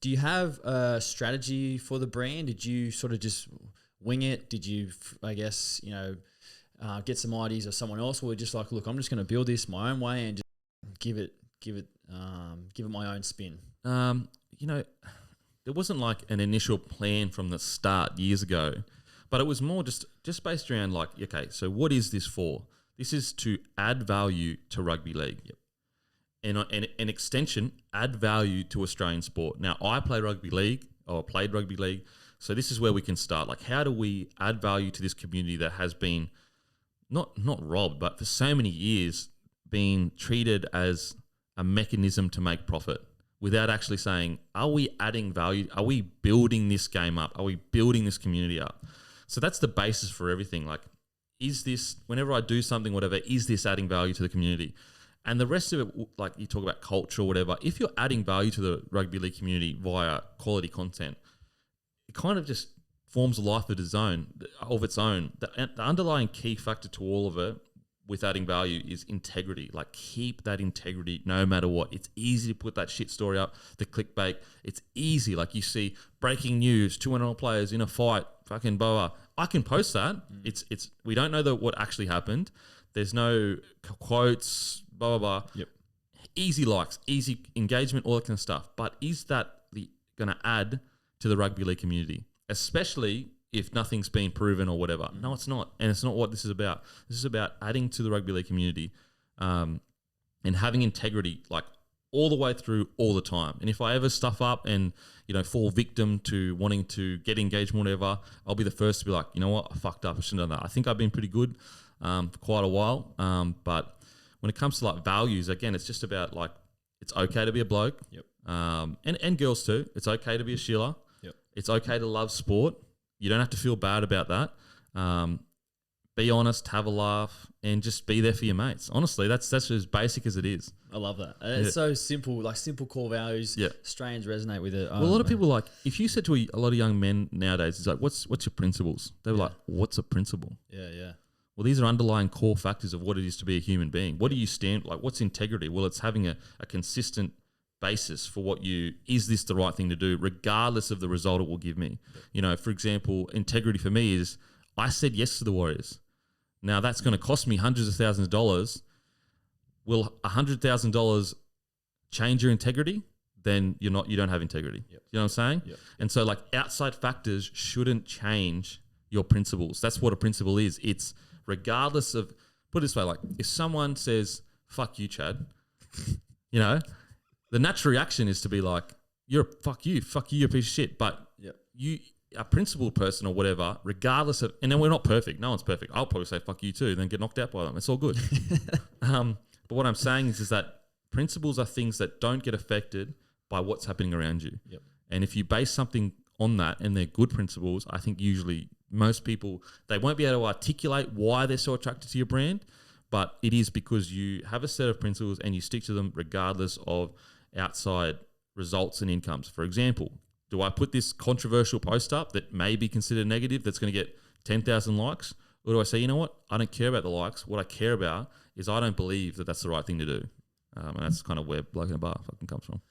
Do you have a strategy for the brand? Did you sort of just wing it? Did you, I guess, get some ideas of someone else, or just like, look, I'm just going to build this my own way and just give it my own spin? There wasn't like an initial plan from the start years ago, but it was more just based around like, okay, so what is this for? This is to add value to rugby league. Yep. And an extension, add value to Australian sport. Now, I played rugby league, so this is where we can start. Like, how do we add value to this community that has been not robbed, but for so many years been treated as a mechanism to make profit without actually saying, are we adding value? Are we building this game up? Are we building this community up? So that's the basis for everything. Like, is this, whenever I do something, whatever, is this adding value to the community? And the rest of it, like you talk about culture or whatever, if you're adding value to the rugby league community via quality content, it kind of just forms a life of its own. The underlying key factor to all of it with adding value is integrity. Like, keep that integrity no matter what. It's easy to put that shit story up, the clickbait. It's easy. Like, you see breaking news, 200 players in a fight, fucking blah, blah. I can post that. It's we don't know what actually happened. There's no quotes, blah, blah, blah. Yep. Easy likes, easy engagement, all that kind of stuff. But is that going to add to the rugby league community? Especially if nothing's been proven or whatever. No, it's not. And it's not what this is about. This is about adding to the rugby league community and having integrity, like, all the way through, all the time. And if I ever stuff up and, fall victim to wanting to get engagement, whatever, I'll be the first to be like, you know what, I fucked up. I shouldn't have done that. I think I've been pretty good for quite a while. But when it comes to like values, again, it's just about like, it's okay to be a bloke. Yep. And girls too. It's okay to be a Sheila. Yep. It's okay to love sport. You don't have to feel bad about that. Be honest, have a laugh, and just be there for your mates. Honestly, that's as basic as it is. I love that. It's so simple, like simple core values. Yeah. Australians resonate with it. Well, a lot of people, like, if you said to a lot of young men nowadays, it's like, what's your principles? They were like, what's a principle? Yeah, yeah. Well, these are underlying core factors of what it is to be a human being. What do you stand, like, what's integrity? Well, it's having a consistent basis for is this the right thing to do, regardless of the result it will give me. For example, integrity for me is, I said yes to the Warriors. Now, that's going to cost me hundreds of thousands of dollars. Will $100,000 change your integrity? Then you don't have integrity. Yep. You know what I'm saying? Yep. And so, like, outside factors shouldn't change your principles. That's what a principle is. It's regardless of, put it this way, like, if someone says, fuck you, Chad, the natural reaction is to be like, fuck you, you're a piece of shit. But you, a principled person or whatever, regardless of, and then we're not perfect. No one's perfect. I'll probably say fuck you too, and then get knocked out by them. It's all good. But what I'm saying is that principles are things that don't get affected by what's happening around you. Yep. And if you base something on that and they're good principles, I think usually most people, they won't be able to articulate why they're so attracted to your brand, but it is because you have a set of principles and you stick to them regardless of outside results and incomes. For example, do I put this controversial post up that may be considered negative that's going to get 10,000 likes? Or do I say, you know what? I don't care about the likes. What I care about is I don't believe that that's the right thing to do. And that's kind of where Bloke In A Bar fucking comes from.